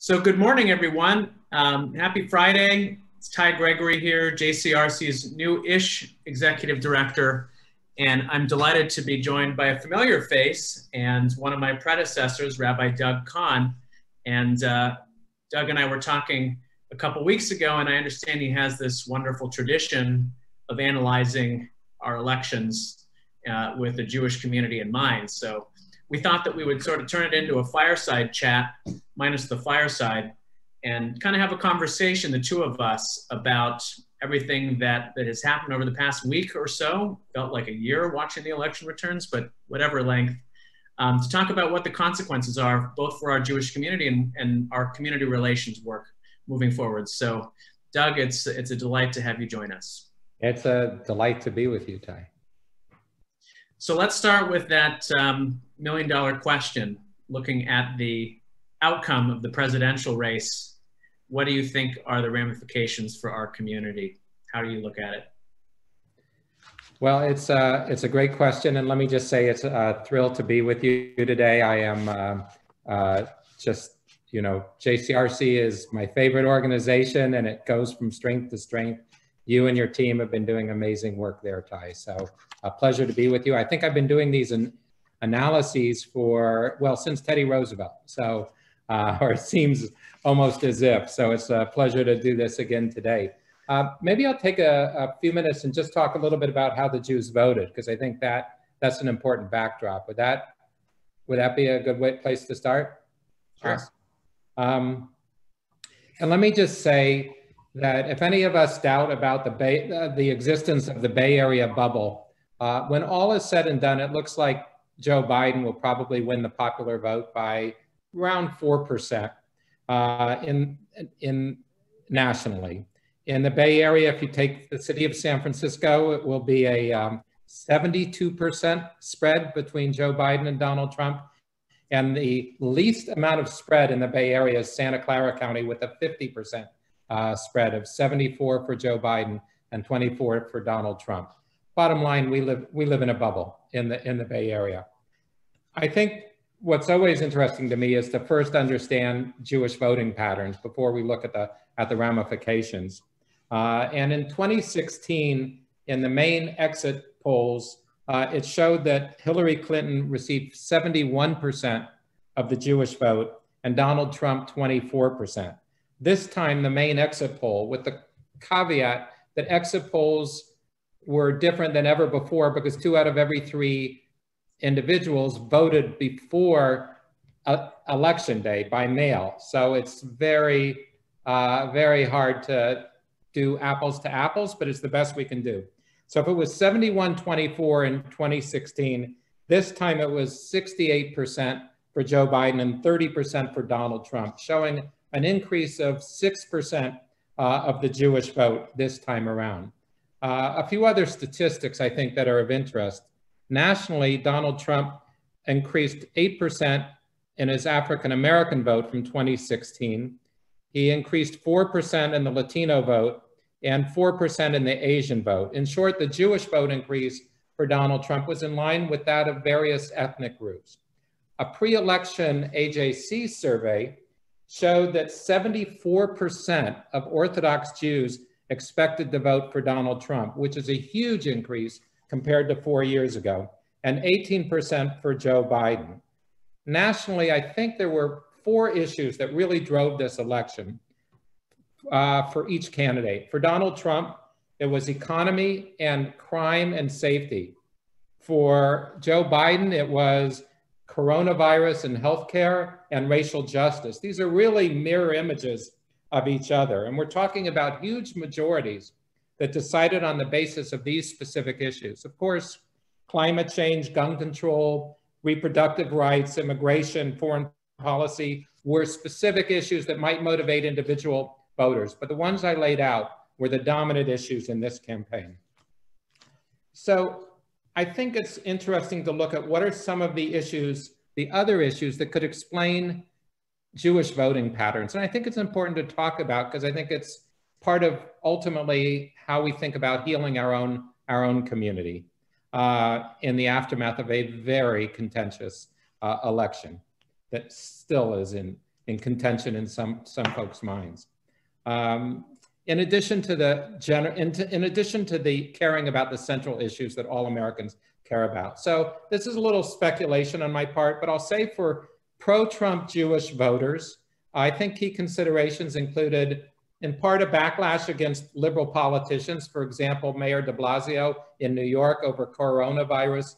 So good morning, everyone. Happy Friday. It's Gregory here, JCRC's new-ish executive director, and I'm delighted to be joined by a familiar face and one of my predecessors, Rabbi Doug Kahn. And Doug and I were talking a couple weeks ago, and I understand he has this wonderful tradition of analyzing our elections with the Jewish community in mind. So we thought that we would sort of turn it into a fireside chat, minus the fireside, and kind of have a conversation, the two of us, about everything that has happened over the past week or so. Felt like a year watching the election returns, but whatever length, to talk about what the consequences are, both for our Jewish community and our community relations work moving forward. So, Doug, it's a delight to have you join us. It's a delight to be with you, Ty. So let's start with that million-dollar question, looking at the outcome of the presidential race. What do you think are the ramifications for our community? How do you look at it? Well, it's a great question, and let me just say it's a thrill to be with you today. I am JCRC is my favorite organization, and it goes from strength to strength. You and your team have been doing amazing work there, Ty. So a pleasure to be with you. I think I've been doing these analyses since Teddy Roosevelt. So, or it seems almost as if. So it's a pleasure to do this again today. Maybe I'll take a few minutes and just talk a little bit about how the Jews voted, because I think that's an important backdrop. Would that be a good place to start? Sure. Awesome. And let me just say that if any of us doubt about the existence of the Bay Area bubble, when all is said and done, it looks like Joe Biden will probably win the popular vote by around 4% in nationally. In the Bay Area, if you take the city of San Francisco, it will be a 72% spread between Joe Biden and Donald Trump. And the least amount of spread in the Bay Area is Santa Clara County with a 50% spread of 74 for Joe Biden and 24 for Donald Trump. Bottom line, we live in a bubble in the Bay Area. I think what's always interesting to me is to first understand Jewish voting patterns before we look at the ramifications. And in 2016, in the main exit polls, it showed that Hillary Clinton received 71% of the Jewish vote and Donald Trump 24%. This time, the main exit poll, with the caveat that exit polls were different than ever before because 2 out of every 3 individuals voted before election day by mail. So it's very, very hard to do apples to apples, but it's the best we can do. So if it was 71-24 in 2016, this time it was 68% for Joe Biden and 30% for Donald Trump, showing an increase of 6% of the Jewish vote this time around. A few other statistics I think that are of interest. Nationally, Donald Trump increased 8% in his African-American vote from 2016. He increased 4% in the Latino vote and 4% in the Asian vote. In short, the Jewish vote increase for Donald Trump was in line with that of various ethnic groups. A pre-election AJC survey showed that 74% of Orthodox Jews expected to vote for Donald Trump, which is a huge increase compared to 4 years ago, and 18% for Joe Biden. Nationally, I think there were 4 issues that really drove this election for each candidate. For Donald Trump, it was economy and crime and safety. For Joe Biden, it was coronavirus and healthcare and racial justice. These are really mirror images of each other. And we're talking about huge majorities that decided on the basis of these specific issues. Of course, climate change, gun control, reproductive rights, immigration, foreign policy were specific issues that might motivate individual voters. But the ones I laid out were the dominant issues in this campaign. So I think it's interesting to look at what are some of the issues, the other issues that could explain Jewish voting patterns. And I think it's important to talk about because I think it's part of ultimately how we think about healing our own community in the aftermath of a very contentious election that still is in in contention in some folks' minds. In addition to the caring about the central issues that all Americans care about. So this is a little speculation on my part, but I'll say for pro-Trump Jewish voters, I think key considerations included in part a backlash against liberal politicians, for example, Mayor de Blasio in New York over coronavirus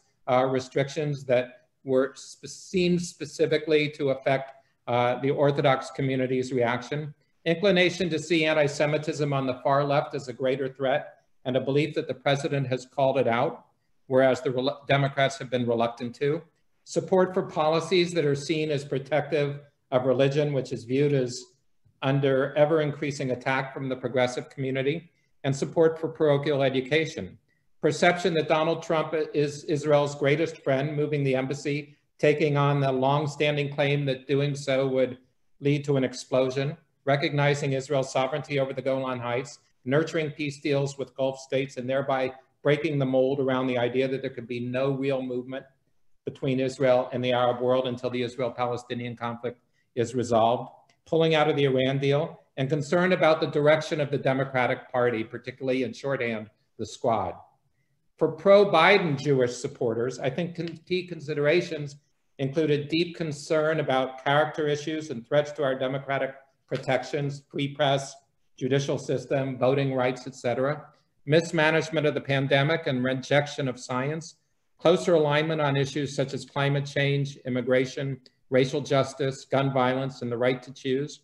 restrictions that seemed specifically to affect the Orthodox community's reaction. Inclination to see anti-Semitism on the far left as a greater threat, and a belief that the president has called it out, whereas the Democrats have been reluctant to. Support for policies that are seen as protective of religion, which is viewed as under ever-increasing attack from the progressive community, and support for parochial education. Perception that Donald Trump is Israel's greatest friend, moving the embassy, taking on the long-standing claim that doing so would lead to an explosion, recognizing Israel's sovereignty over the Golan Heights, nurturing peace deals with Gulf states, and thereby breaking the mold around the idea that there could be no real movement between Israel and the Arab world until the Israel-Palestinian conflict is resolved, pulling out of the Iran deal, and concern about the direction of the Democratic Party, particularly in shorthand, the Squad. For pro-Biden Jewish supporters, I think key considerations included deep concern about character issues and threats to our democratic protections, free press, judicial system, voting rights, etc., mismanagement of the pandemic and rejection of science, closer alignment on issues such as climate change, immigration, racial justice, gun violence, and the right to choose,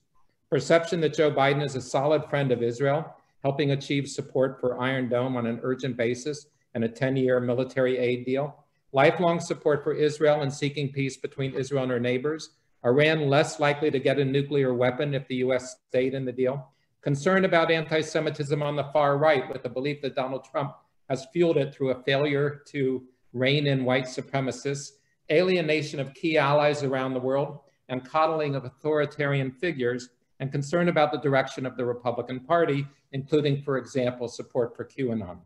perception that Joe Biden is a solid friend of Israel, helping achieve support for Iron Dome on an urgent basis and a 10-year military aid deal, lifelong support for Israel and seeking peace between Israel and her neighbors, Iran less likely to get a nuclear weapon if the US stayed in the deal, concern about anti-Semitism on the far right with the belief that Donald Trump has fueled it through a failure to rein in white supremacists, alienation of key allies around the world, and coddling of authoritarian figures, and concern about the direction of the Republican Party, including, for example, support for QAnon.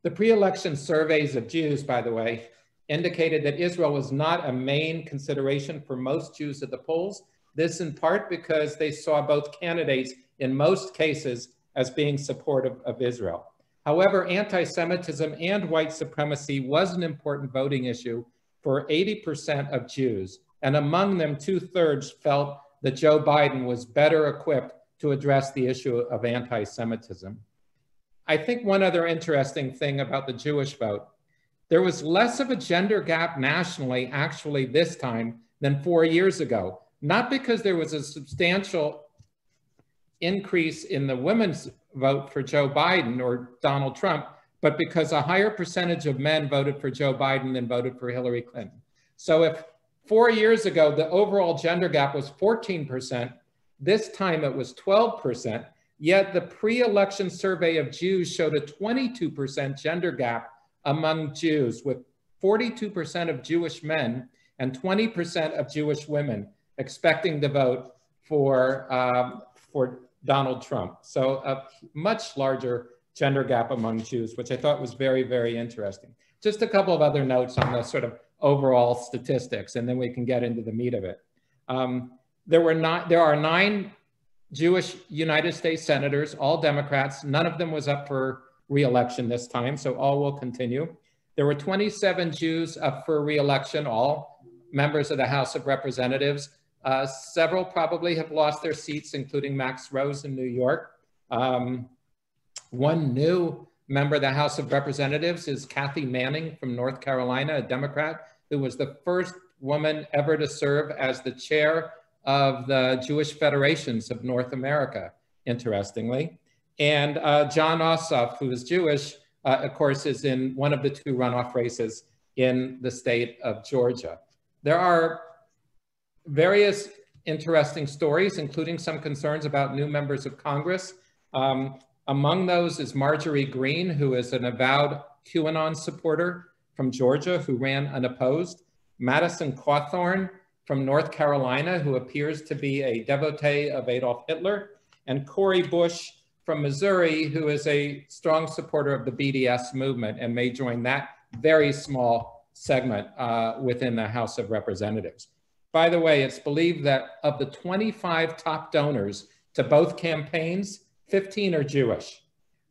The pre-election surveys of Jews, by the way, indicated that Israel was not a main consideration for most Jews at the polls. This in part because they saw both candidates in most cases as being supportive of Israel. However, anti-Semitism and white supremacy was an important voting issue for 80% of Jews, and among them, 2/3 felt that Joe Biden was better equipped to address the issue of anti-Semitism. I think one other interesting thing about the Jewish vote, there was less of a gender gap nationally, actually, this time than 4 years ago. Not because there was a substantial increase in the women's vote for Joe Biden or Donald Trump, but because a higher percentage of men voted for Joe Biden than voted for Hillary Clinton. So if 4 years ago, the overall gender gap was 14%, this time it was 12%, yet the pre-election survey of Jews showed a 22% gender gap among Jews, with 42% of Jewish men and 20% of Jewish women expecting to vote for Donald Trump. So a much larger gender gap among Jews, which I thought was very, very interesting. Just a couple of other notes on the sort of overall statistics, and then we can get into the meat of it. There are 9 Jewish United States senators, all Democrats. None of them was up for re-election this time, so all will continue. There were 27 Jews up for re-election, all members of the House of Representatives. Several probably have lost their seats, including Max Rose in New York. One new member of the House of Representatives is Kathy Manning from North Carolina, a Democrat, who was the first woman ever to serve as the chair of the Jewish Federations of North America, interestingly. And John Ossoff, who is Jewish, of course, is in one of the 2 runoff races in the state of Georgia. There are various interesting stories, including some concerns about new members of Congress. Among those is Marjorie Greene, who is an avowed QAnon supporter from Georgia, who ran unopposed. Madison Cawthorn from North Carolina, who appears to be a devotee of Adolf Hitler. And Cori Bush from Missouri, who is a strong supporter of the BDS movement and may join that very small segment within the House of Representatives. by the way, it's believed that of the 25 top donors to both campaigns, 15 are Jewish,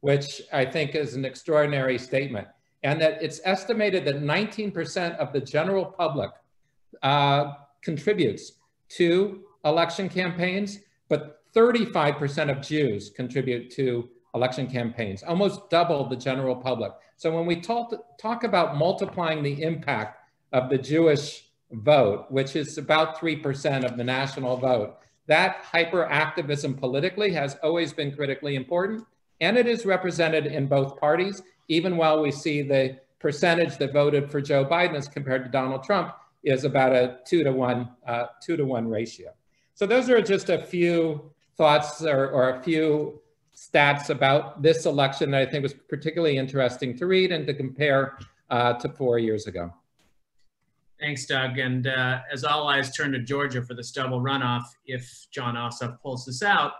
which I think is an extraordinary statement. And that it's estimated that 19% of the general public contributes to election campaigns, but 35% of Jews contribute to election campaigns, almost double the general public. So when we talk about multiplying the impact of the Jewish vote, which is about 3% of the national vote, that hyperactivism politically has always been critically important, and it is represented in both parties, even while we see the percentage that voted for Joe Biden as compared to Donald Trump is about a 2-to-1 ratio. So those are just a few thoughts or a few stats about this election that I think was particularly interesting to read and to compare to 4 years ago. Thanks, Doug. And as all eyes turn to Georgia for this double runoff, if John Ossoff pulls this out,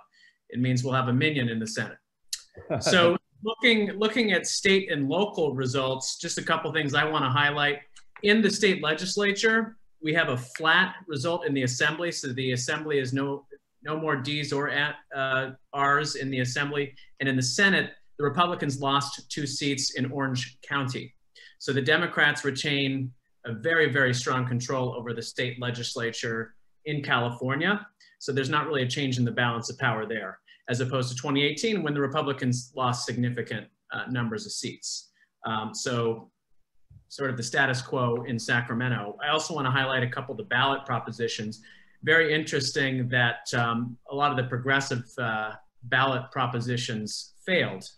it means we'll have a minion in the Senate. So looking at state and local results, just a couple things I want to highlight. In the state legislature, we have a flat result in the assembly. So the assembly is no more D's or R's in the assembly. And in the Senate, the Republicans lost 2 seats in Orange County. So the Democrats retain a very, very strong control over the state legislature in California. So there's not really a change in the balance of power there, as opposed to 2018 when the Republicans lost significant numbers of seats. So sort of the status quo in Sacramento. I also want to highlight a couple of the ballot propositions. Very interesting that a lot of the progressive ballot propositions failed,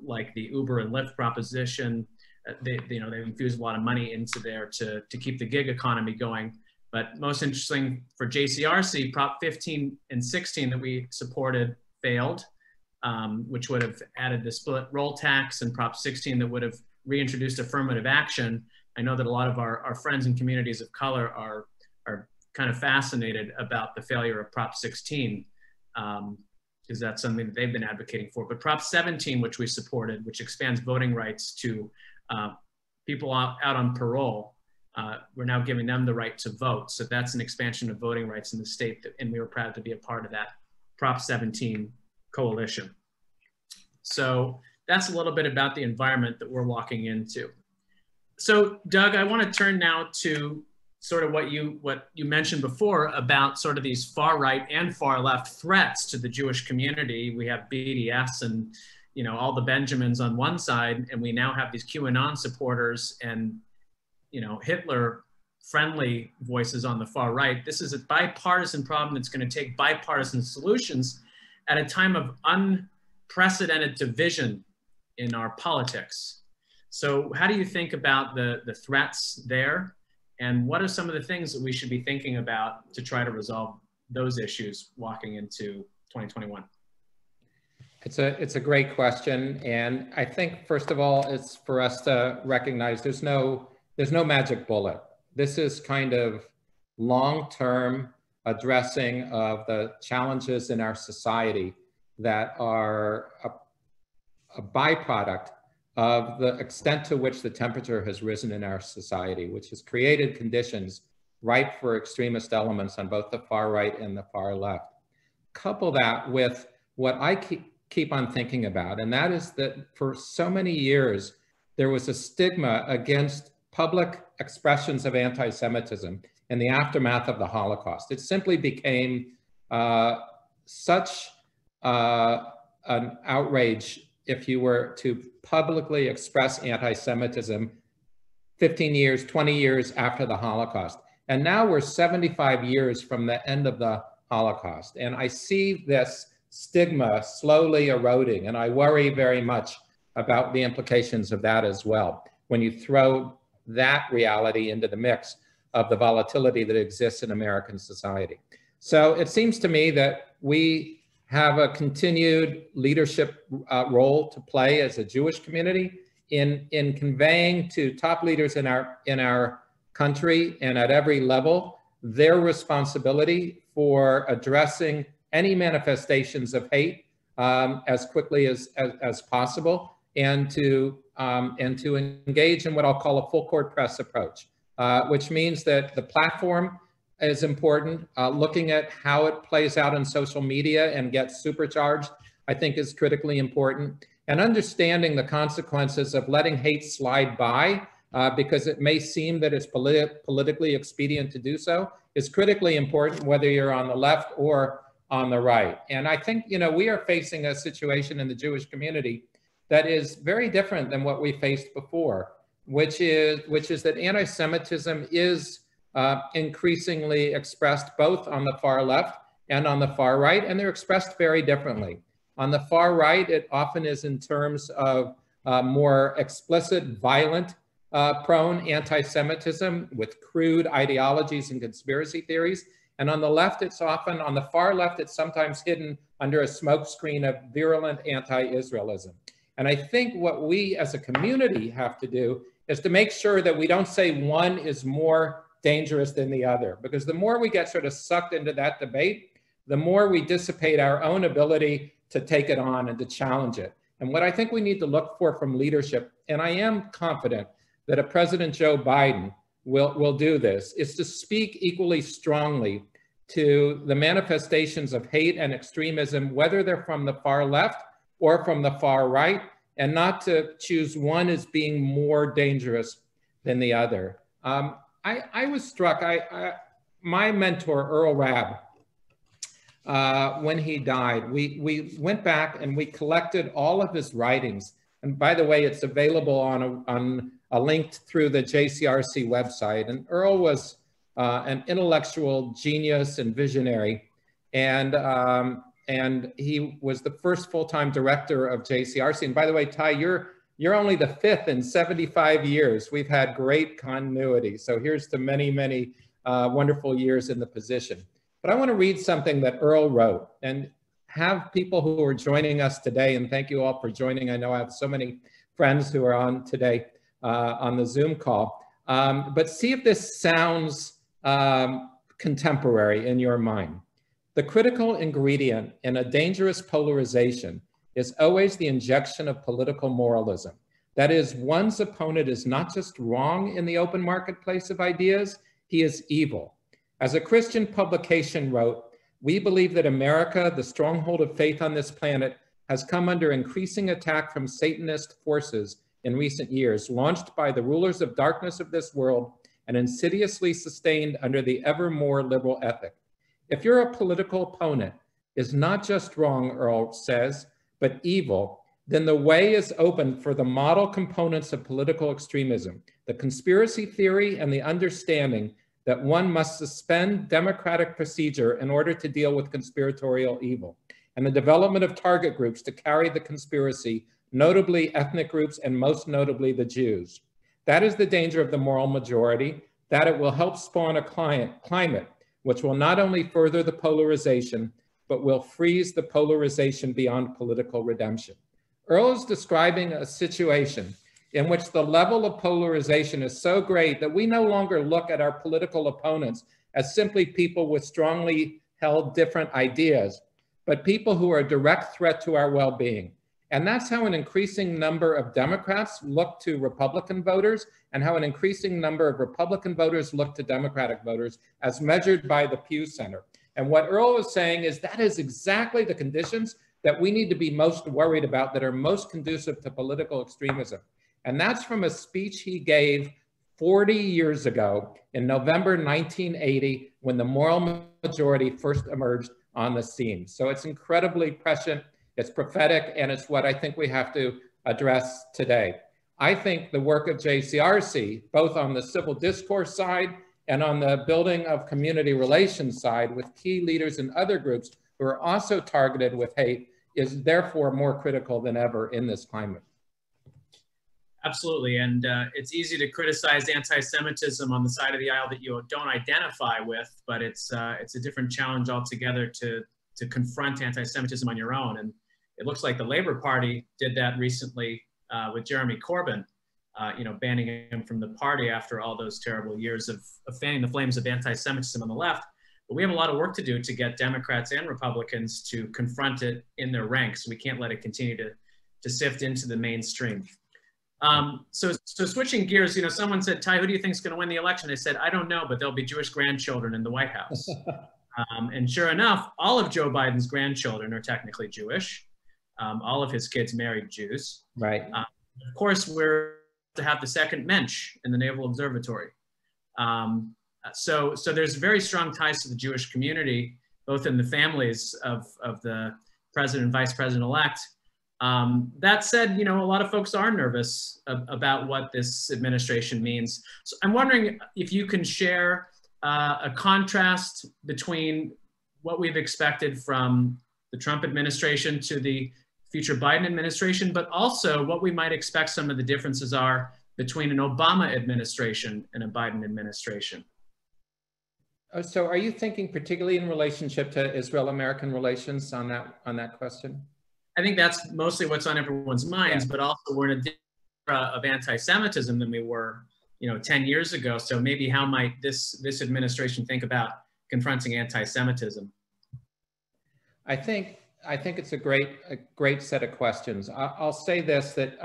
like the Uber and Lyft proposition. They've infused a lot of money into there to keep the gig economy going. But most interesting for JCRC, Prop 15 and 16 that we supported failed, which would have added the split roll tax, and Prop 16 that would have reintroduced affirmative action. I know that a lot of our friends and communities of color are kind of fascinated about the failure of Prop 16, because that's something that they've been advocating for. But Prop 17, which we supported, which expands voting rights to people out on parole, we're now giving them the right to vote. So that's an expansion of voting rights in the state, and we were proud to be a part of that Prop 17 coalition. So that's a little bit about the environment that we're walking into. So Doug, I want to turn now to sort of what you mentioned before about sort of these far right and far left threats to the Jewish community. We have BDS and all the Benjamins on one side, and we now have these QAnon supporters and Hitler-friendly voices on the far right. This is a bipartisan problem that's going to take bipartisan solutions at a time of unprecedented division in our politics. So how do you think about the threats there? And what are some of the things that we should be thinking about to try to resolve those issues walking into 2021? It's a great question. And I think, first of all, it's for us to recognize there's no magic bullet. This is kind of long-term addressing of the challenges in our society that are a byproduct of the extent to which the temperature has risen in our society, which has created conditions ripe for extremist elements on both the far right and the far left. Couple that with what I keep on thinking about, and that is that for so many years, there was a stigma against public expressions of anti-Semitism in the aftermath of the Holocaust. It simply became such an outrage if you were to publicly express anti-Semitism 15 years, 20 years after the Holocaust. And now we're 75 years from the end of the Holocaust. And I see this stigma slowly eroding, and I worry very much about the implications of that as well, when you throw that reality into the mix of the volatility that exists in American society. So it seems to me that we have a continued leadership role to play as a Jewish community in conveying to top leaders in our country and at every level their responsibility for addressing any manifestations of hate as quickly as possible, and to engage in what I'll call a full court press approach, which means that the platform is important. Looking at how it plays out in social media and gets supercharged, I think, is critically important. And understanding the consequences of letting hate slide by because it may seem that it's politically expedient to do so is critically important, whether you're on the left or on the right. And I think, you know, we are facing a situation in the Jewish community that is very different than what we faced before, which is that anti-Semitism is increasingly expressed both on the far left and on the far right, and they're expressed very differently. On the far right, it often is in terms of more explicit, violent, prone anti-Semitism with crude ideologies and conspiracy theories. And on the left, it's often, on the far left, it's sometimes hidden under a smokescreen of virulent anti-Israelism. And I think what we as a community have to do is to make sure that we don't say one is more dangerous than the other, because the more we get sort of sucked into that debate, the more we dissipate our own ability to take it on and to challenge it. And what I think we need to look for from leadership, and I am confident that a President Joe Biden will do this, is to speak equally strongly to the manifestations of hate and extremism, whether they're from the far left or from the far right, and not to choose one as being more dangerous than the other. I was struck, my mentor, Earl Rabb, when he died, we went back and we collected all of his writings. And by the way, it's available on a link through the JCRC website. And Earl was an intellectual genius and visionary. And he was the first full-time director of JCRC. And by the way, Ty, you're only the fifth in 75 years. We've had great continuity. So here's to many, many wonderful years in the position. But I want to read something that Earl wrote and have people who are joining us today, and thank you all for joining. I know I have so many friends who are on today on the Zoom call, but see if this sounds contemporary in your mind. The critical ingredient in a dangerous polarization is always the injection of political moralism. That is, one's opponent is not just wrong in the open marketplace of ideas, he is evil. As a Christian publication wrote, we believe that America, the stronghold of faith on this planet, has come under increasing attack from Satanist forces in recent years, launched by the rulers of darkness of this world and insidiously sustained under the ever more liberal ethic. If your political opponent is not just wrong, Earl says, but evil, then the way is open for the model components of political extremism, the conspiracy theory and the understanding that one must suspend democratic procedure in order to deal with conspiratorial evil, and the development of target groups to carry the conspiracy, notably ethnic groups and most notably the Jews. That is the danger of the moral majority, that it will help spawn a climate which will not only further the polarization, but will freeze the polarization beyond political redemption. Earl is describing a situation in which the level of polarization is so great that we no longer look at our political opponents as simply people with strongly held different ideas, but people who are a direct threat to our well-being. And that's how an increasing number of Democrats look to Republican voters and how an increasing number of Republican voters look to Democratic voters as measured by the Pew Center. And what Earl is saying is that is exactly the conditions that we need to be most worried about, that are most conducive to political extremism. And that's from a speech he gave 40 years ago in November 1980, when the moral majority first emerged on the scene. So it's incredibly prescient, it's prophetic, and it's what I think we have to address today. I think the work of JCRC, both on the civil discourse side and on the building of community relations side with key leaders in other groups who are also targeted with hate, is therefore more critical than ever in this climate. Absolutely, and it's easy to criticize anti-Semitism on the side of the aisle that you don't identify with, but it's a different challenge altogether to confront anti-Semitism on your own. And it looks like the Labour Party did that recently with Jeremy Corbyn, banning him from the party after all those terrible years of fanning the flames of anti-Semitism on the left. But we have a lot of work to do to get Democrats and Republicans to confront it in their ranks. We can't let it continue to sift into the mainstream. So switching gears, you know, someone said, Ty, who do you think is going to win the election? I said, I don't know, but there'll be Jewish grandchildren in the White House. And sure enough, all of Joe Biden's grandchildren are technically Jewish. All of his kids married Jews. Right. Of course, we're to have the second mensch in the Naval Observatory. So there's very strong ties to the Jewish community, both in the families of the president and vice president-elect. That said, you know, a lot of folks are nervous about what this administration means. So I'm wondering if you can share a contrast between what we've expected from the Trump administration to the future Biden administration, but also what we might expect some of the differences are between an Obama administration and a Biden administration. So are you thinking particularly in relationship to Israel-American relations on that question? I think that's mostly what's on everyone's minds, but also we're in a different era of anti-Semitism than we were, you know, 10 years ago. So maybe how might this administration think about confronting anti-Semitism? I think it's a great set of questions. I'll say this, that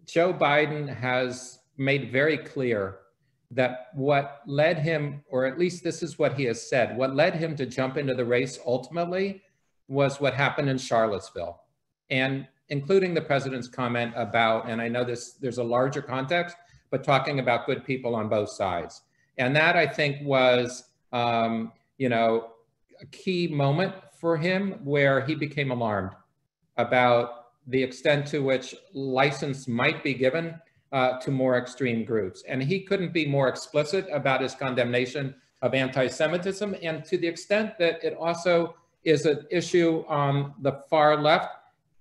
Joe Biden has made very clear that what led him, or at least this is what he has said, what led him to jump into the race ultimately was what happened in Charlottesville, and including the president's comment about, and I know there's a larger context, but talking about good people on both sides. And that, I think, was, you know, a key moment for him where he became alarmed about the extent to which license might be given to more extreme groups. And he couldn't be more explicit about his condemnation of anti-Semitism, and to the extent that it also is an issue on the far left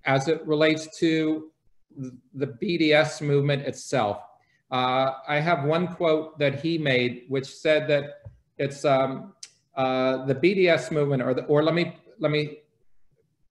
as it relates to the BDS movement itself. I have one quote that he made, which said that it's the BDS movement, or let me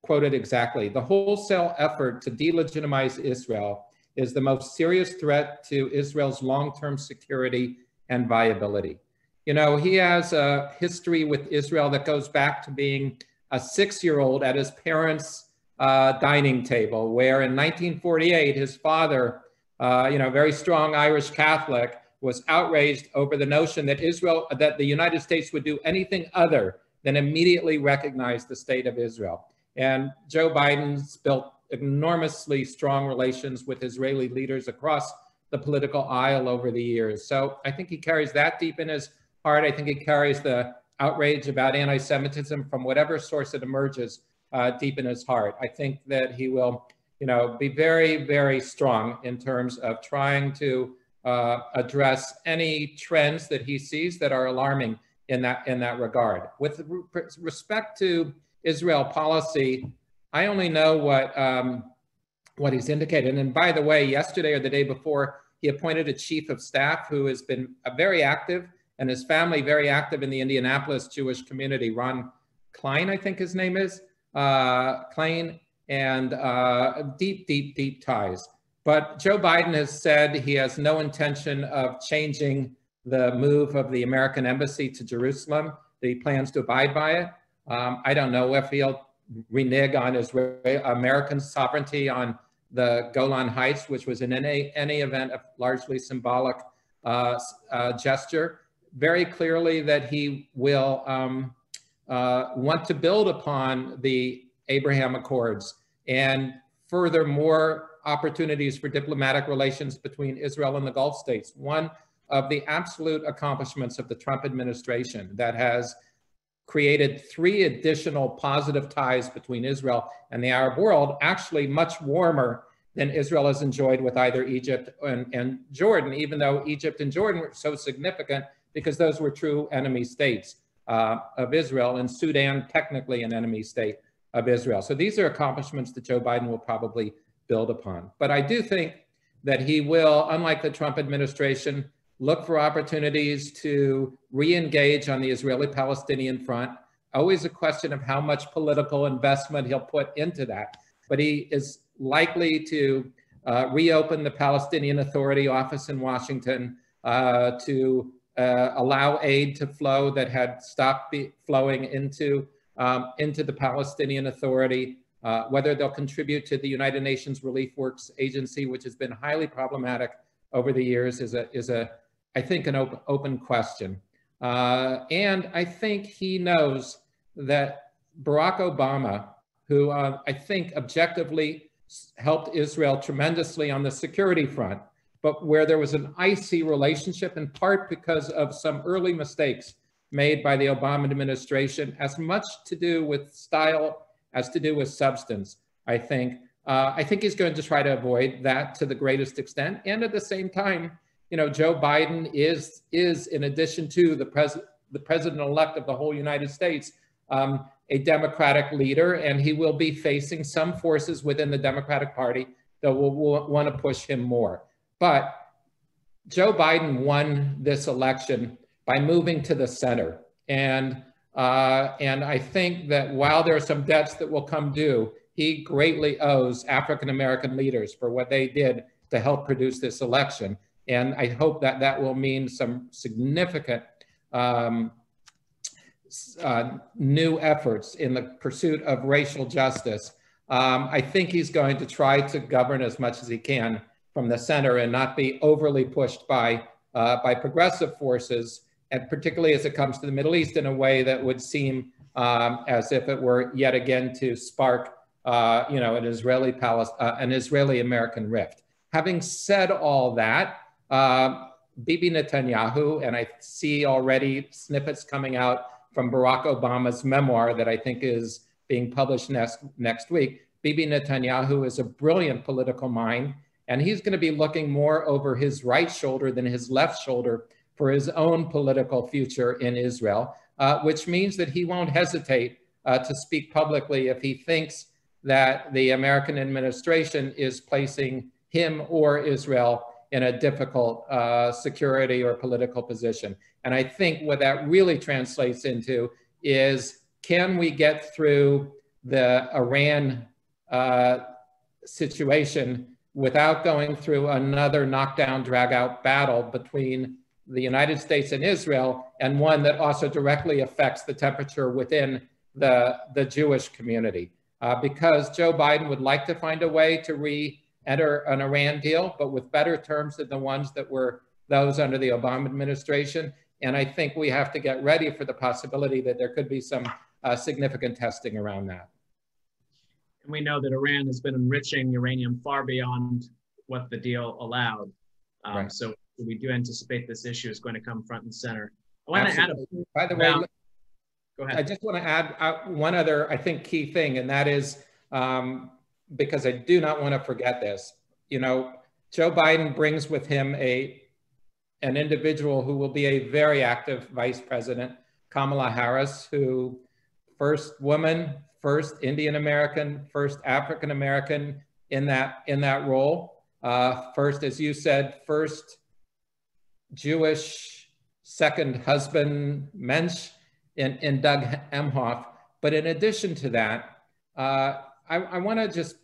quote it exactly. The wholesale effort to delegitimize Israel is the most serious threat to Israel's long-term security and viability. You know, he has a history with Israel that goes back to being a 6-year-old at his parents' dining table, where in 1948, his father, you know, very strong Irish Catholic, was outraged over the notion that that the United States would do anything other than immediately recognize the state of Israel. And Joe Biden's built enormously strong relations with Israeli leaders across the political aisle over the years. So I think he carries that deep in his heart. I think he carries the outrage about anti-Semitism from whatever source it emerges deep in his heart. I think that he will, you know, be very, very strong in terms of trying to address any trends that he sees that are alarming in that regard. With respect to Israel policy, I only know what he's indicated. And by the way, yesterday or the day before, he appointed a chief of staff who has been very active, and his family very active in the Indianapolis Jewish community. Ron Klein, I think his name is, Klein, and deep ties. But Joe Biden has said he has no intention of changing the move of the American embassy to Jerusalem, that he plans to abide by it. I don't know if he'll renege on American sovereignty on the Golan Heights, which was in any event a largely symbolic gesture. Very clearly that he will want to build upon the Abraham Accords and further more opportunities for diplomatic relations between Israel and the Gulf states. One of the absolute accomplishments of the Trump administration that has created 3 additional positive ties between Israel and the Arab world, actually much warmer than Israel has enjoyed with either Egypt and Jordan, even though Egypt and Jordan were so significant because those were true enemy states of Israel, and Sudan technically an enemy state of Israel. So these are accomplishments that Joe Biden will probably build upon. But I do think that he will, unlike the Trump administration, look for opportunities to re-engage on the Israeli-Palestinian front. Always a question of how much political investment he'll put into that. But he is likely to reopen the Palestinian Authority office in Washington to allow aid to flow that had stopped flowing into the Palestinian Authority. Whether they'll contribute to the United Nations Relief Works Agency, which has been highly problematic over the years, is I think, an open question. And I think he knows that Barack Obama, who I think objectively helped Israel tremendously on the security front, but where there was an icy relationship, in part because of some early mistakes made by the Obama administration, as much to do with style as to do with substance, I think. I think he's going to try to avoid that to the greatest extent. And at the same time, you know, Joe Biden is in addition to the president-elect of the whole United States, a Democratic leader, and he will be facing some forces within the Democratic Party that will want to push him more. But Joe Biden won this election by moving to the center. And I think that while there are some debts that will come due, he greatly owes African-American leaders for what they did to help produce this election. And I hope that that will mean some significant new efforts in the pursuit of racial justice. I think he's going to try to govern as much as he can from the center and not be overly pushed by progressive forces, and particularly as it comes to the Middle East, in a way that would seem as if it were yet again to spark, you know, an Israeli-American rift. Having said all that, Bibi Netanyahu, and I see already snippets coming out from Barack Obama's memoir that I think is being published next week. Bibi Netanyahu is a brilliant political mind, and he's going to be looking more over his right shoulder than his left shoulder for his own political future in Israel, which means that he won't hesitate to speak publicly if he thinks that the American administration is placing him or Israel in a difficult security or political position. And I think what that really translates into is, can we get through the Iran situation without going through another knockdown, drag-out battle between the United States and Israel, and one that also directly affects the temperature within the Jewish community? Because Joe Biden would like to find a way to re-enter an Iran deal, but with better terms than the ones that were those under the Obama administration. And I think we have to get ready for the possibility that there could be some significant testing around that. And we know that Iran has been enriching uranium far beyond what the deal allowed. Right. So we do anticipate this issue is going to come front and center. I want to add by the way, go ahead. I just want to add one other, I think, key thing, and that is, because I do not want to forget this, you know, Joe Biden brings with him an individual who will be a very active vice president, Kamala Harris, who first woman, first Indian American, first African American in that role. First, as you said, first Jewish, second husband, mensch, in Doug Emhoff. But in addition to that, I want to just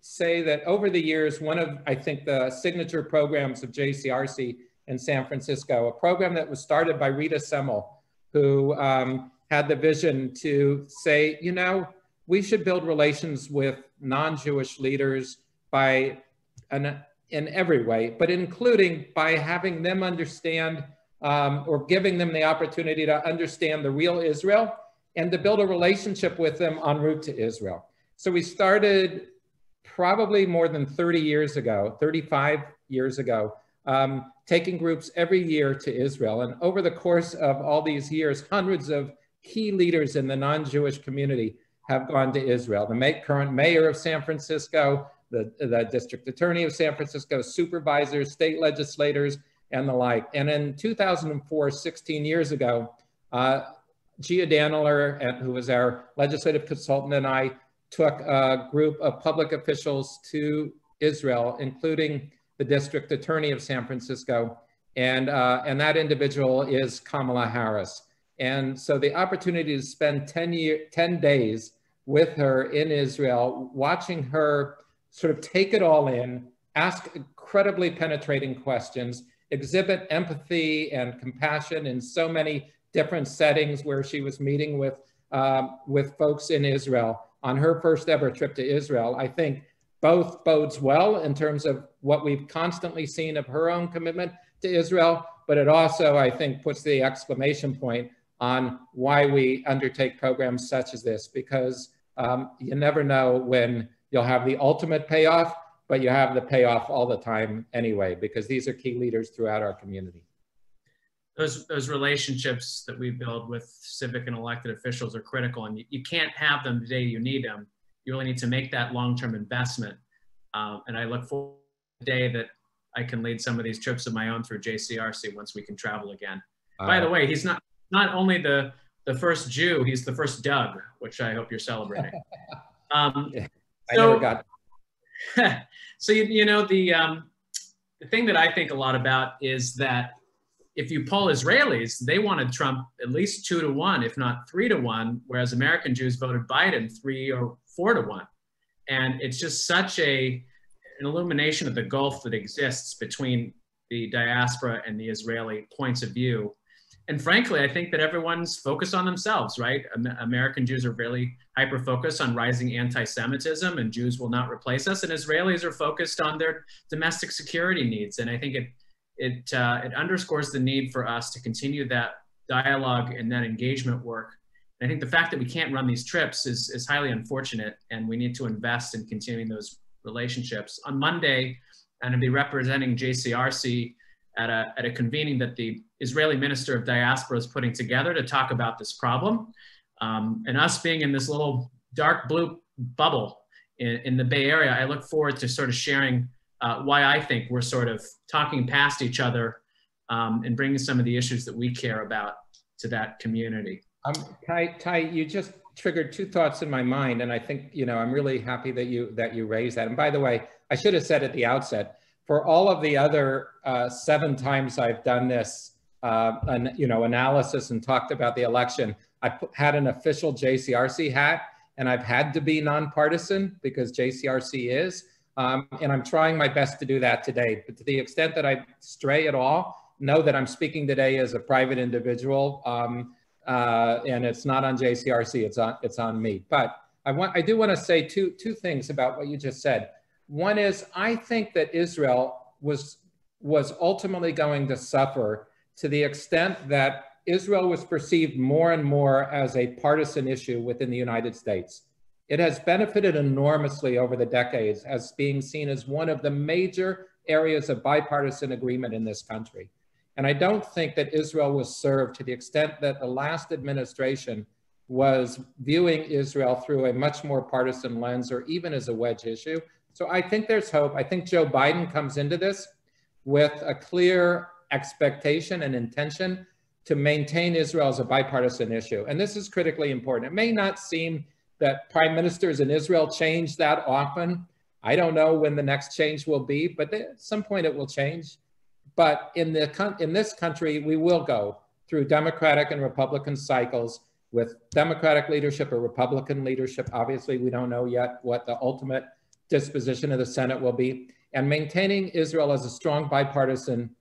say that over the years, one of, I think, the signature programs of JCRC in San Francisco, a program that was started by Rita Semmel, who had the vision to say, you know, we should build relations with non-Jewish leaders in every way, but including by having them understand or giving them the opportunity to understand the real Israel and to build a relationship with them en route to Israel. So we started probably more than 30 years ago, 35 years ago, taking groups every year to Israel. And over the course of all these years, hundreds of key leaders in the non-Jewish community have gone to Israel. The current mayor of San Francisco, the district attorney of San Francisco, supervisors, state legislators, and the like. And in 2004, 16 years ago, Gia Danneler, who was our legislative consultant, and I took a group of public officials to Israel, including the district attorney of San Francisco, and that individual is Kamala Harris. And so the opportunity to spend 10 days with her in Israel, watching her sort of take it all in, ask incredibly penetrating questions, exhibit empathy and compassion in so many different settings where she was meeting with folks in Israel on her first ever trip to Israel, I think both bodes well in terms of what we've constantly seen of her own commitment to Israel, but it also, I think, puts the exclamation point on why we undertake programs such as this, because you never know when you'll have the ultimate payoff, but you have the payoff all the time anyway, because these are key leaders throughout our community. Those relationships that we build with civic and elected officials are critical, and you can't have them the day you need them. You really need to make that long-term investment. And I look forward to the day that I can lead some of these trips of my own through JCRC once we can travel again. By the way, he's not only the first Jew, he's the first Doug, which I hope you're celebrating. I never got. So you know, the thing that I think a lot about is that if you poll Israelis, they wanted Trump at least 2-1, if not 3-1, whereas American Jews voted Biden 3 or 4-1. And it's just such an illumination of the gulf that exists between the diaspora and the Israeli points of view. And frankly, I think that everyone's focused on themselves, right? American Jews are really hyper-focused on rising anti-Semitism, and Jews will not replace us. And Israelis are focused on their domestic security needs. And I think it underscores the need for us to continue that dialogue and that engagement work. And I think the fact that we can't run these trips is highly unfortunate, and we need to invest in continuing those relationships. On Monday, I'm going to be representing JCRC at a convening that the Israeli Minister of Diaspora is putting together to talk about this problem. And us being in this little dark blue bubble in the Bay Area, I look forward to sort of sharing why I think we're sort of talking past each other and bringing some of the issues that we care about to that community. Ty, you just triggered two thoughts in my mind, and I think, you know, I'm really happy that you raised that. And by the way, I should have said at the outset, for all of the other 7 times I've done this, analysis and talked about the election, I had an official JCRC hat, and I've had to be nonpartisan because JCRC is, and I'm trying my best to do that today. But to the extent that I stray at all, know that I'm speaking today as a private individual, and it's not on JCRC, it's on me. But I do want to say two things about what you just said. One is, I think that Israel was ultimately going to suffer to the extent that Israel was perceived more and more as a partisan issue within the United States. It has benefited enormously over the decades as being seen as one of the major areas of bipartisan agreement in this country. And I don't think that Israel was served to the extent that the last administration was viewing Israel through a much more partisan lens, or even as a wedge issue. So I think there's hope. I think Joe Biden comes into this with a clear expectation and intention to maintain Israel as a bipartisan issue. And this is critically important. It may not seem that prime ministers in Israel change that often. I don't know when the next change will be, but at some point it will change. But in this country, we will go through Democratic and Republican cycles with Democratic leadership or Republican leadership. Obviously, we don't know yet what the ultimate disposition of the Senate will be. And maintaining Israel as a strong bipartisan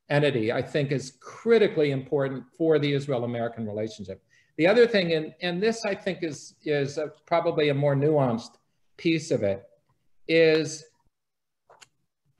entity, I think, is critically important for the Israel-American relationship. The other thing, and this I think is probably a more nuanced piece of it, is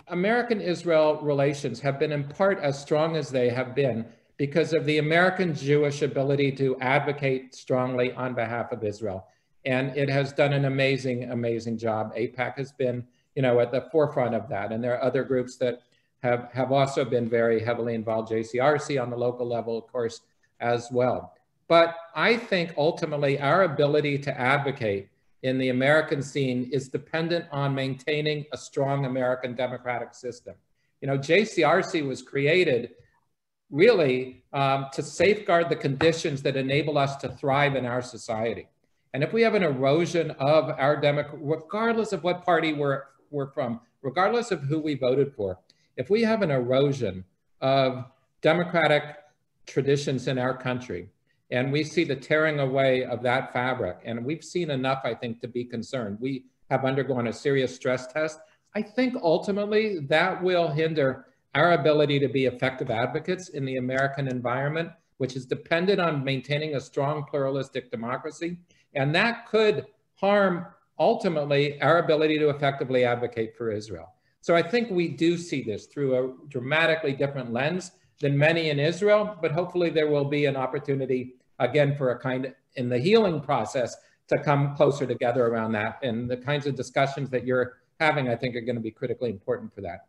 American-Israel relations have been in part as strong as they have been because of the American Jewish ability to advocate strongly on behalf of Israel. And it has done an amazing, amazing job. AIPAC has been, at the forefront of that. And there are other groups that have also been very heavily involved, JCRC on the local level, of course, as well. But I think ultimately our ability to advocate in the American scene is dependent on maintaining a strong American democratic system. JCRC was created really to safeguard the conditions that enable us to thrive in our society. And if we have an erosion of our regardless of what party we're from, regardless of who we voted for, if we have an erosion of democratic traditions in our country, and we see the tearing away of that fabric, and we've seen enough, I think, to be concerned. We have undergone a serious stress test. I think ultimately that will hinder our ability to be effective advocates in the American environment, which is dependent on maintaining a strong pluralistic democracy. And that could harm ultimately our ability to effectively advocate for Israel. So I think we do see this through a dramatically different lens than many in Israel, but hopefully there will be an opportunity again for a kind of, in the healing process, to come closer together around that. And the kinds of discussions that you're having, I think, are going to be critically important for that.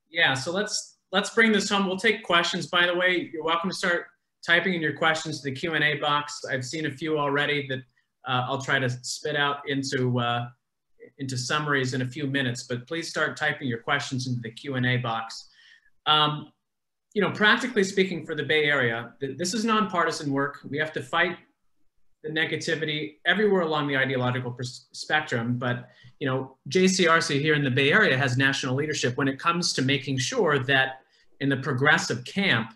Yeah, so let's bring this home. We'll take questions, by the way. You're welcome to start typing in your questions to the Q&A box. I've seen a few already that I'll try to spit out into summaries in a few minutes, but please start typing your questions into the Q&A box. You know, practically speaking for the Bay Area, this is nonpartisan work. We have to fight the negativity everywhere along the ideological spectrum, but you know, JCRC here in the Bay Area has national leadership when it comes to making sure that in the progressive camp,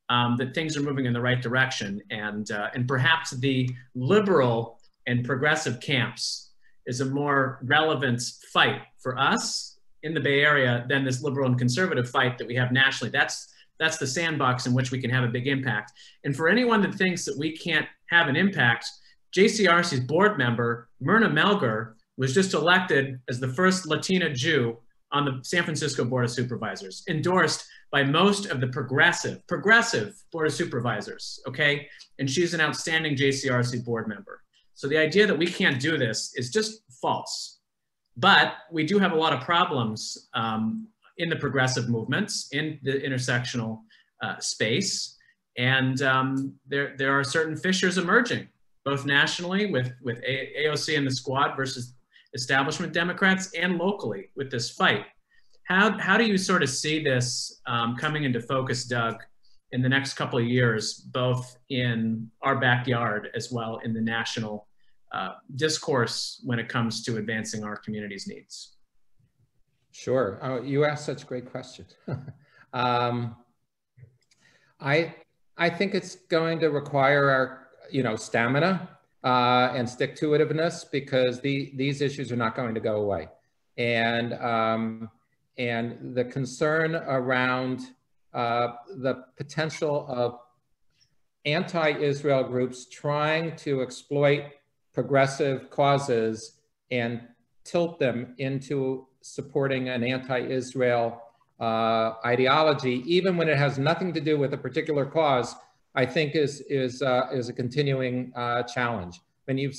that things are moving in the right direction, and perhaps the liberal and progressive camps is a more relevant fight for us in the Bay Area than this liberal and conservative fight that we have nationally. That's the sandbox in which we can have a big impact. And for anyone that thinks that we can't have an impact, JCRC's board member, Myrna Melgar, was just elected as the first Latina Jew on the San Francisco Board of Supervisors, endorsed by most of the progressive Board of Supervisors, okay? And she's an outstanding JCRC board member. So the idea that we can't do this is just false. But we do have a lot of problems in the progressive movements, in the intersectional space. And there are certain fissures emerging, both nationally with AOC and the squad versus establishment Democrats, and locally with this fight. How do you sort of see this coming into focus, Doug, in the next couple of years, both in our backyard as well in the national discourse when it comes to advancing our community's needs? Sure. Oh, you asked such great questions. I think it's going to require our, stamina and stick-to-itiveness, because these issues are not going to go away. And the concern around the potential of anti-Israel groups trying to exploit progressive causes and tilt them into supporting an anti-Israel ideology, even when it has nothing to do with a particular cause, I think is a continuing challenge. And we've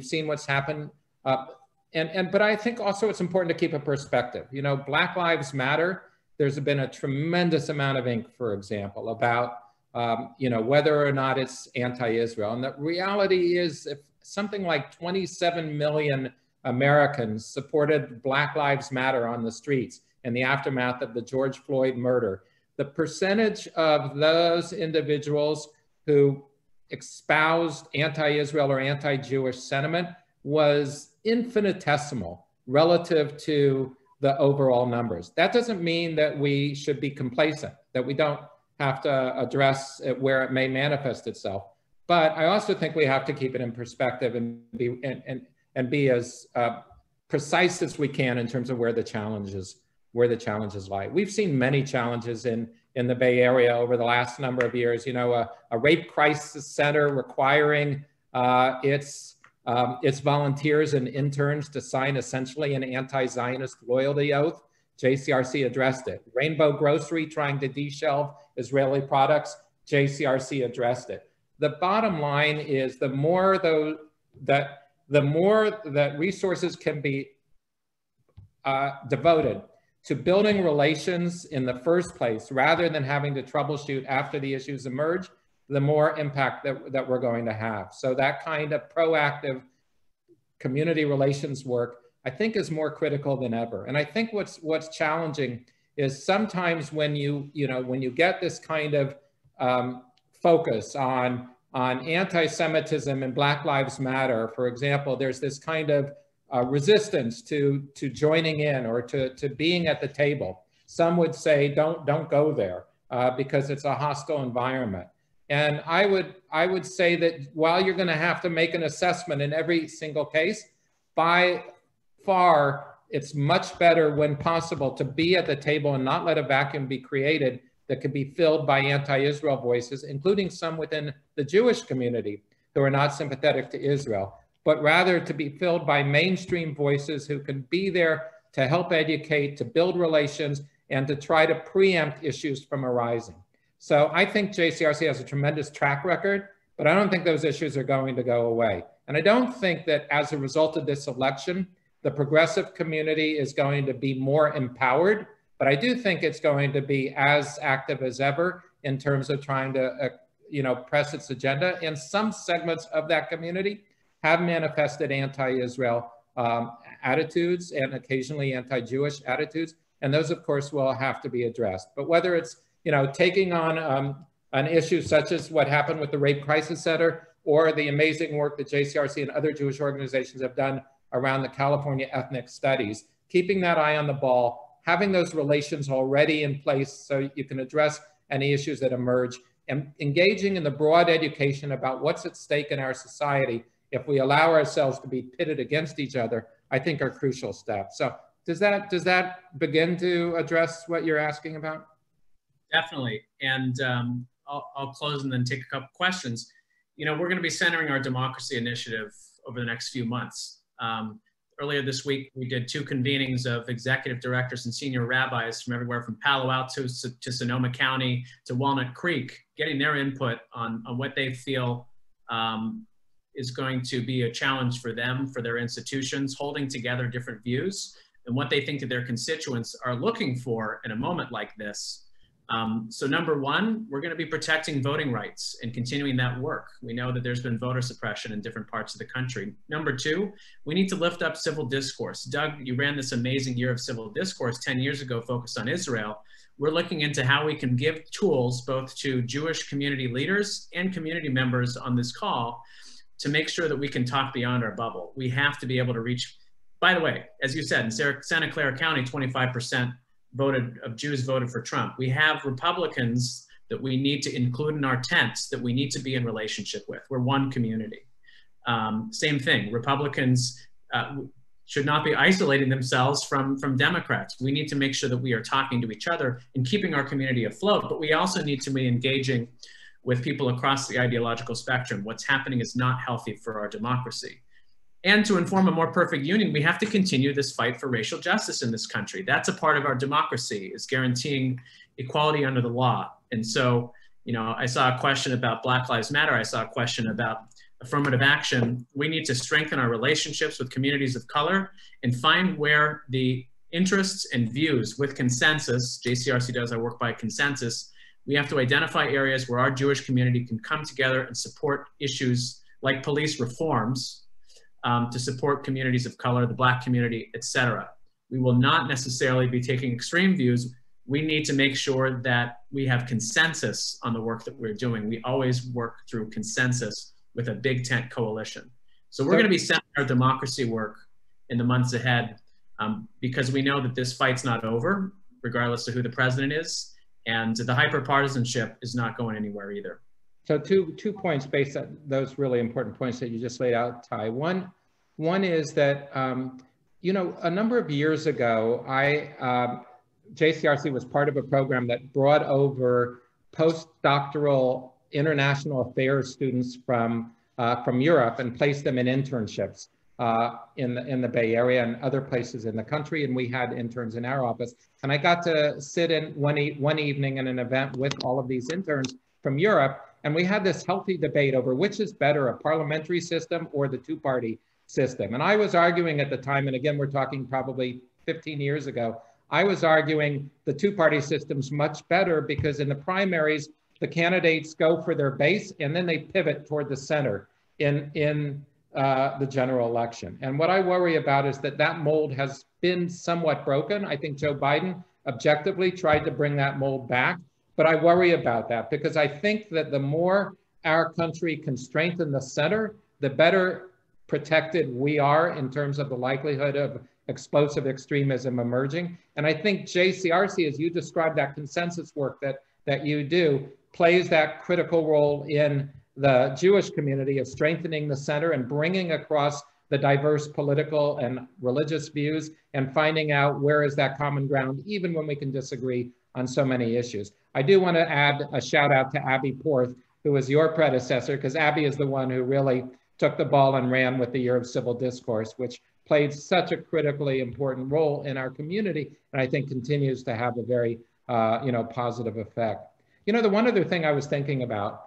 seen what's happened, but I think also it's important to keep a perspective. Black Lives Matter. There's been a tremendous amount of ink, for example, about whether or not it's anti-Israel. And the reality is, if something like 27 million Americans supported Black Lives Matter on the streets in the aftermath of the George Floyd murder, the percentage of those individuals who espoused anti-Israel or anti-Jewish sentiment was infinitesimal relative to the overall numbers. That doesn't mean that we should be complacent, that we don't have to address it where it may manifest itself. But I also think we have to keep it in perspective and be as precise as we can in terms of where the challenges lie. We've seen many challenges in the Bay Area over the last number of years. A rape crisis center requiring its volunteers and interns to sign essentially an anti-Zionist loyalty oath. JCRC addressed it. Rainbow Grocery trying to de-shelve Israeli products. JCRC addressed it. The bottom line is the more that resources can be devoted to building relations in the first place, rather than having to troubleshoot after the issues emerge, the more impact that we're going to have. So that kind of proactive community relations work, I think, is more critical than ever. And I think what's challenging is sometimes when you get this kind of focus on anti-Semitism and Black Lives Matter, for example, there's this kind of resistance to joining in or to being at the table. Some would say, don't go there because it's a hostile environment. And I would say that while you're going to have to make an assessment in every single case, by far, it's much better when possible to be at the table and not let a vacuum be created that could be filled by anti-Israel voices, including some within the Jewish community who are not sympathetic to Israel. but rather to be filled by mainstream voices who can be there to help educate, to build relations, and to try to preempt issues from arising. So I think JCRC has a tremendous track record, but I don't think those issues are going to go away. And I don't think that as a result of this election, the progressive community is going to be more empowered, but I do think it's going to be as active as ever in terms of trying to press its agenda. And some segments of that community have manifested anti-Israel attitudes and occasionally anti-Jewish attitudes. And those, of course, will have to be addressed. But whether it's taking on an issue such as what happened with the Rape Crisis Center, or the amazing work that JCRC and other Jewish organizations have done around the California ethnic studies, keeping that eye on the ball, having those relations already in place so you can address any issues that emerge, and engaging in the broad education about what's at stake in our society if we allow ourselves to be pitted against each other, I think are crucial steps. So does that begin to address what you're asking about? Definitely. And I'll close and then take a couple questions. We're going to be centering our democracy initiative over the next few months. Earlier this week, we did 2 convenings of executive directors and senior rabbis from everywhere from Palo Alto to Sonoma County to Walnut Creek, getting their input on what they feel is going to be a challenge for them, for their institutions, holding together different views and what they think that their constituents are looking for in a moment like this. So number one, we're going to be protecting voting rights and continuing that work. We know that there's been voter suppression in different parts of the country. Number two, we need to lift up civil discourse. Doug, you ran this amazing year of civil discourse 10 years ago focused on Israel. We're looking into how we can give tools both to Jewish community leaders and community members on this call to make sure that we can talk beyond our bubble. We have to be able to reach, by the way, as you said, in Santa Clara County, 25% of Jews voted for Trump. We have Republicans that we need to include in our tents that we need to be in relationship with. We're one community. Same thing, Republicans should not be isolating themselves from Democrats. We need to make sure that we are talking to each other and keeping our community afloat, but we also need to be engaging with people across the ideological spectrum. What's happening is not healthy for our democracy. And to inform a more perfect union, we have to continue this fight for racial justice in this country. That's a part of our democracy, is guaranteeing equality under the law. And so, I saw a question about Black Lives Matter. I saw a question about affirmative action. We need to strengthen our relationships with communities of color and find where the interests and views with consensus, JCRC does our work by consensus, we have to identify areas where our Jewish community can come together and support issues like police reforms, to support communities of color, the Black community, etc. We will not necessarily be taking extreme views. We need to make sure that we have consensus on the work that we're doing. We always work through consensus with a big tent coalition. So we're going to be centering our democracy work in the months ahead because we know that this fight's not over, regardless of who the president is, and the hyper-partisanship is not going anywhere either. So two points based on those really important points that you just laid out, Ty. One is that, a number of years ago, JCRC was part of a program that brought over postdoctoral international affairs students from Europe and placed them in internships in the Bay Area and other places in the country. And we had interns in our office. And I got to sit in one evening in an event with all of these interns from Europe. And we had this healthy debate over which is better, a parliamentary system or the two-party system. And I was arguing at the time, and again, we're talking probably 15 years ago, I was arguing the two-party system's much better because in the primaries, the candidates go for their base and then they pivot toward the center in the general election. And what I worry about is that mold has been somewhat broken. I think Joe Biden objectively tried to bring that mold back. But I worry about that because I think that the more our country can strengthen the center, the better protected we are in terms of the likelihood of explosive extremism emerging. And I think JCRC, as you described, that consensus work that you do, plays that critical role in the Jewish community of strengthening the center and bringing across the diverse political and religious views and finding out where is that common ground, even when we can disagree on so many issues. I do want to add a shout out to Abby Porth, who was your predecessor, because Abby is the one who really took the ball and ran with the Year of Civil Discourse, which played such a critically important role in our community, and I think continues to have a very positive effect. The one other thing I was thinking about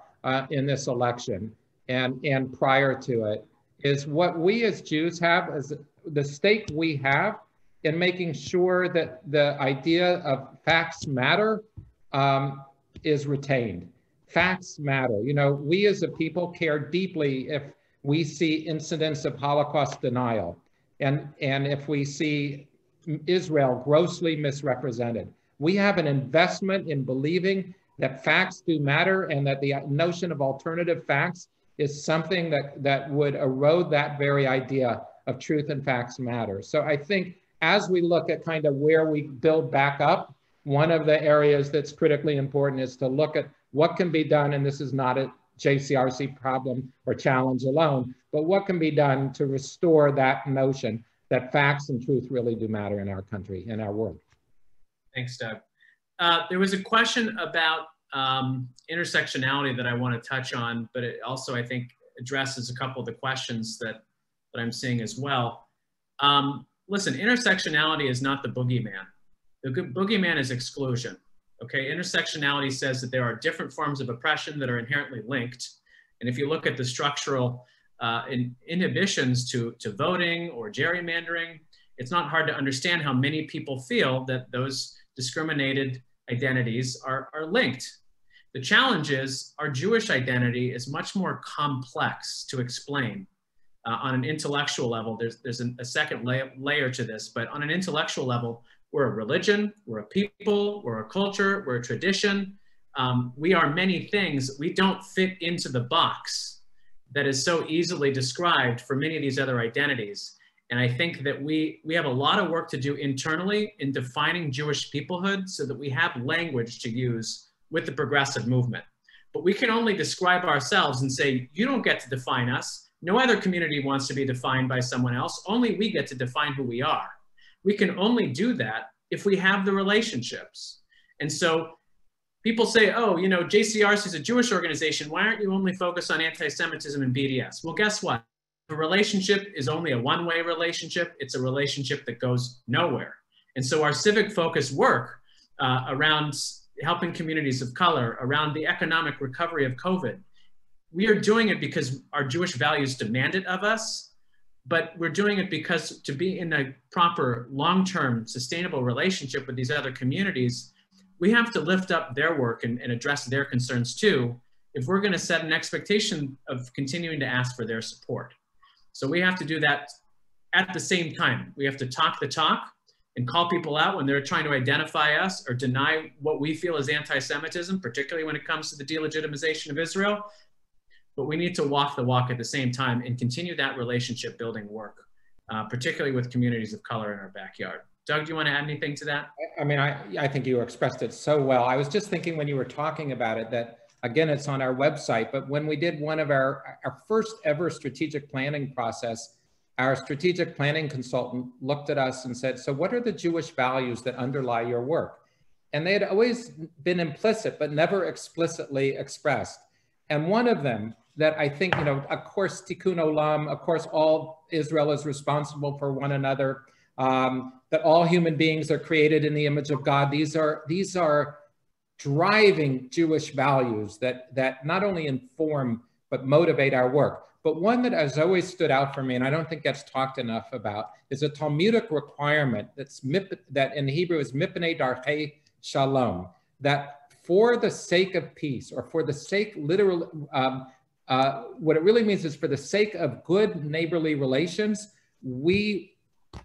in this election and prior to it is what we as Jews have, as the stake we have in making sure that the idea of facts matter is retained. Facts matter. We as a people care deeply if we see incidents of Holocaust denial and if we see Israel grossly misrepresented. We have an investment in believing that facts do matter and that the notion of alternative facts is something that would erode that very idea of truth and facts matter. So I think as we look at kind of where we build back up, one of the areas that's critically important is to look at what can be done, and this is not a JCRC problem or challenge alone, but what can be done to restore that notion that facts and truth really do matter in our country, in our world. Thanks, Doug. There was a question about intersectionality that I want to touch on, but it also, I think, addresses a couple of the questions that I'm seeing as well. Listen, intersectionality is not the boogeyman. The boogeyman is exclusion. Okay, intersectionality says that there are different forms of oppression that are inherently linked. And if you look at the structural inhibitions to voting or gerrymandering, it's not hard to understand how many people feel that those discriminated identities are linked. The challenge is our Jewish identity is much more complex to explain. On an intellectual level, there's a second layer to this, but on an intellectual level, we're a religion, we're a people, we're a culture, we're a tradition. We are many things. We don't fit into the box that is so easily described for many of these other identities. And I think that we have a lot of work to do internally in defining Jewish peoplehood so that we have language to use with the progressive movement. But we can only describe ourselves and say, you don't get to define us. No other community wants to be defined by someone else. Only we get to define who we are. We can only do that if we have the relationships. And so people say, oh, JCRC is a Jewish organization. Why aren't you only focused on anti-Semitism and BDS? Well, guess what? The relationship is only a one-way relationship. It's a relationship that goes nowhere. And so our civic focus work around helping communities of color, around the economic recovery of COVID, we are doing it because our Jewish values demand it of us. But we're doing it because to be in a proper long-term sustainable relationship with these other communities, we have to lift up their work and address their concerns too, if we're going to set an expectation of continuing to ask for their support. So we have to do that at the same time. We have to talk the talk and call people out when they're trying to identify us or deny what we feel is anti-Semitism, particularly when it comes to the delegitimization of Israel. But we need to walk the walk at the same time and continue that relationship building work, particularly with communities of color in our backyard. Doug, do you want to add anything to that? I mean, I think you expressed it so well. I was just thinking when you were talking about it that, again, it's on our website, but when we did one of our first ever strategic planning process, our strategic planning consultant looked at us and said, so what are the Jewish values that underlie your work? And they had always been implicit, but never explicitly expressed. And one of them that I think, of course, tikkun olam, of course, all Israel is responsible for one another, that all human beings are created in the image of God. These are driving Jewish values that not only inform, but motivate our work. But one that has always stood out for me, and I don't think gets talked enough about, is a Talmudic requirement that in Hebrew is mipnei darchei shalom, that for the sake of peace, or for the sake, literally, what it really means is for the sake of good neighborly relations, we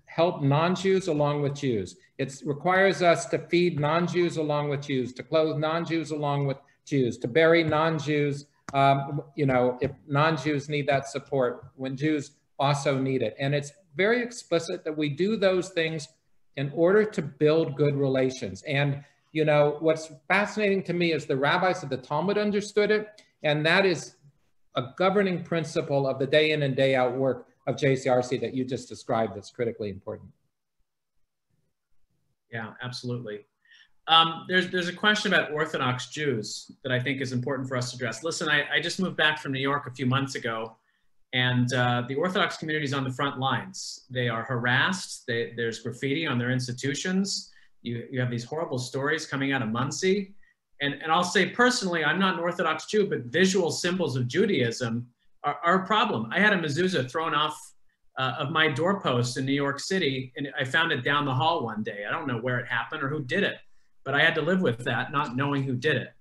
help non-Jews along with Jews. It requires us to feed non-Jews along with Jews, to clothe non-Jews along with Jews, to bury non-Jews, if non-Jews need that support, when Jews also need it. And it's very explicit that we do those things in order to build good relations. And what's fascinating to me is the rabbis of the Talmud understood it, and that is a governing principle of the day in and day out work of JCRC that you just described that's critically important. Yeah, absolutely. There's a question about Orthodox Jews that I think is important for us to address. Listen, I just moved back from New York a few months ago, And the Orthodox community is on the front lines. They are harassed. There's graffiti on their institutions. You have these horrible stories coming out of Muncie. And I'll say personally, I'm not an Orthodox Jew, but visual symbols of Judaism are a problem. I had a mezuzah thrown off of my doorpost in New York City, and I found it down the hall one day. I don't know where it happened or who did it, but I had to live with that, not knowing who did it.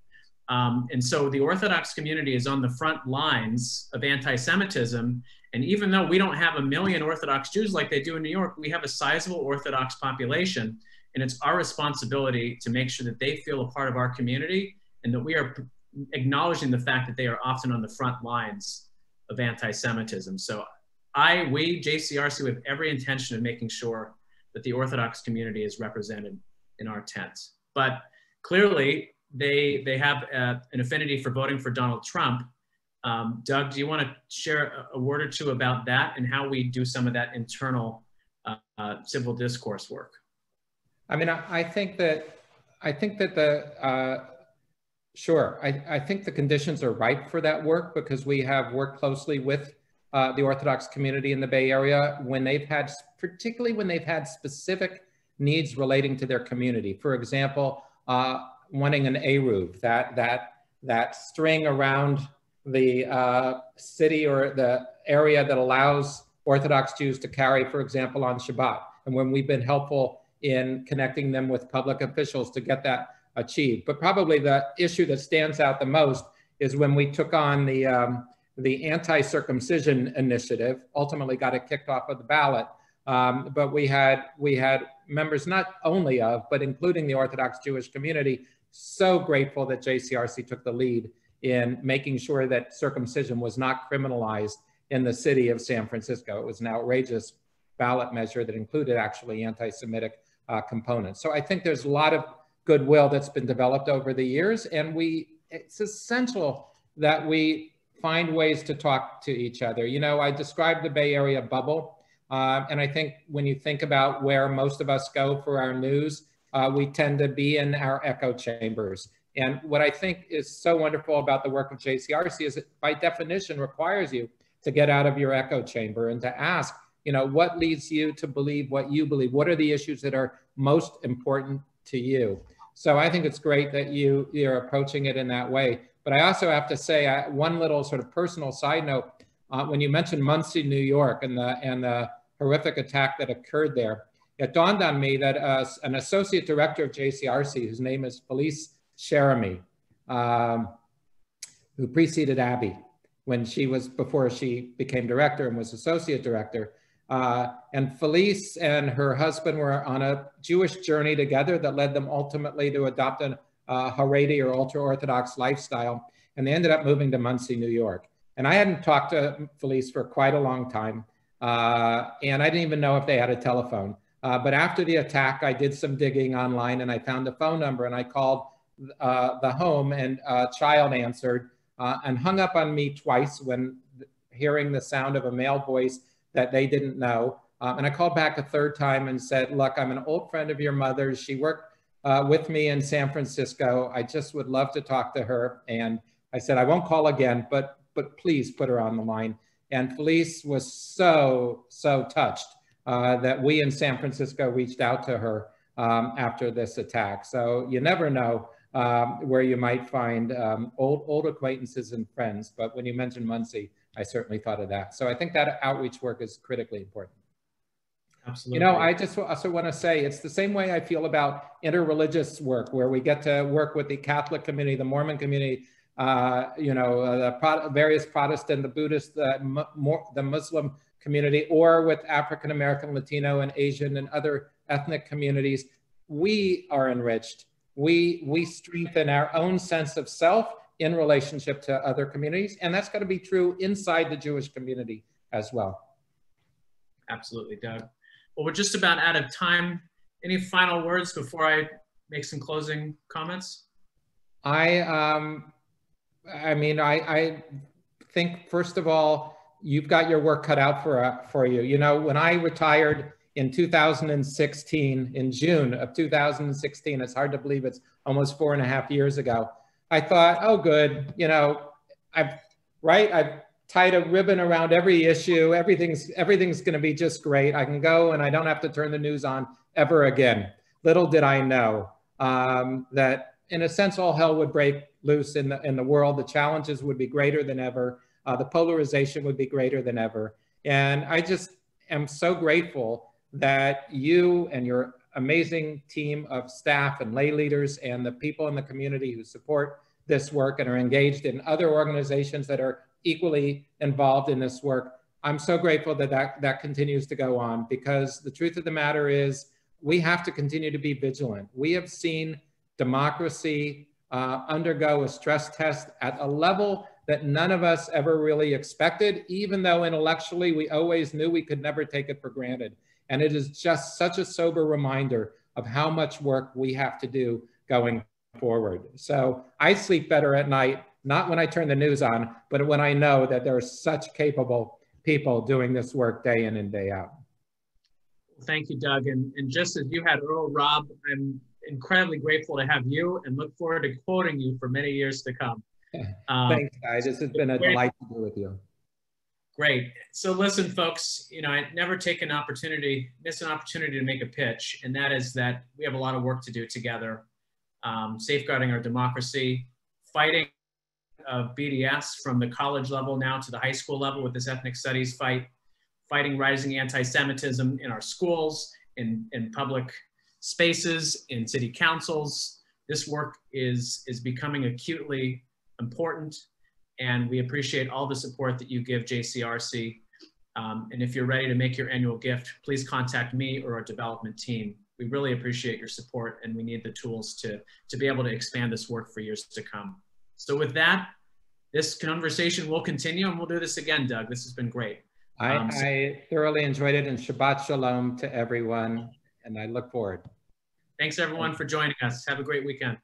And so the Orthodox community is on the front lines of anti-Semitism. And even though we don't have 1 million Orthodox Jews like they do in New York, we have a sizable Orthodox population. And it's our responsibility to make sure that they feel a part of our community and that we are acknowledging the fact that they are often on the front lines of anti-Semitism. So we, JCRC, we have every intention of making sure that the Orthodox community is represented in our tent. But clearly, they have an affinity for voting for Donald Trump. Doug, do you want to share a word or two about that and how we do some of that internal civil discourse work? I mean, I think that the conditions are ripe for that work because we have worked closely with the Orthodox community in the Bay Area particularly when they've had specific needs relating to their community. For example, wanting an eruv, that string around the city or the area that allows Orthodox Jews to carry, for example, on Shabbat. And when we've been helpful in connecting them with public officials to get that achieved. But probably the issue that stands out the most is when we took on the Anti-Circumcision initiative, ultimately got it kicked off of the ballot. But we had members not only of, but including the Orthodox Jewish community, so grateful that JCRC took the lead in making sure that circumcision was not criminalized in the city of San Francisco. It was an outrageous ballot measure that included actually anti-Semitic components. So I think there's a lot of goodwill that's been developed over the years, and it's essential that we find ways to talk to each other. You know, I described the Bay Area bubble, and I think when you think about where most of us go for our news, we tend to be in our echo chambers. And what I think is so wonderful about the work of JCRC is it by definition requires you to get out of your echo chamber and to ask, you know, what leads you to believe what you believe? What are the issues that are most important to you? So I think it's great that you're approaching it in that way. But I also have to say one little sort of personal side note, when you mentioned Muncie, New York and the horrific attack that occurred there, it dawned on me that an associate director of JCRC, whose name is Felice Cherami, who preceded Abby before she became director and was associate director. And Felice and her husband were on a Jewish journey together that led them ultimately to adopt a Haredi or ultra-Orthodox lifestyle. And they ended up moving to Muncie, New York. And I hadn't talked to Felice for quite a long time. And I didn't even know if they had a telephone. But after the attack, I did some digging online and I found a phone number and I called the home, and a child answered and hung up on me twice when hearing the sound of a male voice that they didn't know. And I called back a third time and said, look, I'm an old friend of your mother's. She worked with me in San Francisco. I just would love to talk to her. And I said, I won't call again, but please put her on the line. And Felice was so touched that we in San Francisco reached out to her after this attack. So you never know where you might find old acquaintances and friends. But when you mentioned Muncie, I certainly thought of that. So I think that outreach work is critically important. Absolutely. You know, I just also want to say it's the same way I feel about interreligious work, where we get to work with the Catholic community, the Mormon community, the various Protestant, the Buddhist, the Muslim community, or with African American, Latino, and Asian and other ethnic communities. We are enriched. We strengthen our own sense of self in relationship to other communities. And that's got to be true inside the Jewish community as well. Absolutely, Doug. Well, we're just about out of time. Any final words before I make some closing comments? I think, first of all, you've got your work cut out for you. You know, when I retired in 2016, in June of 2016, it's hard to believe it's almost 4.5 years ago. I thought, oh, good, you know, I've tied a ribbon around every issue. Everything's going to be just great. I can go and I don't have to turn the news on ever again. Little did I know that in a sense, all hell would break loose in the world. The challenges would be greater than ever. The polarization would be greater than ever. And I just am so grateful that you and your amazing team of staff and lay leaders and the people in the community who support this work and are engaged in other organizations that are equally involved in this work. I'm so grateful that that continues to go on, because the truth of the matter is we have to continue to be vigilant. We have seen democracy undergo a stress test at a level that none of us ever really expected, even though intellectually we always knew we could never take it for granted. And it is just such a sober reminder of how much work we have to do going forward. So I sleep better at night, not when I turn the news on, but when I know that there are such capable people doing this work day in and day out. Thank you, Doug. And just as you had Earl Rob, I'm incredibly grateful to have you and look forward to quoting you for many years to come. Thanks, guys. This has been a delight to be with you. Great. So listen, folks, you know, I never miss an opportunity to make a pitch, and that is that we have a lot of work to do together, safeguarding our democracy, fighting BDS from the college level now to the high school level with this ethnic studies fight, fighting rising anti-Semitism in our schools, in public spaces, in city councils. This work is becoming acutely important, and we appreciate all the support that you give JCRC. And if you're ready to make your annual gift, please contact me or our development team. We really appreciate your support, and we need the tools to be able to expand this work for years to come. So with that, this conversation will continue, and we'll do this again, Doug. This has been great. I thoroughly enjoyed it, and Shabbat Shalom to everyone, and I look forward. Thanks everyone for joining us. Have a great weekend.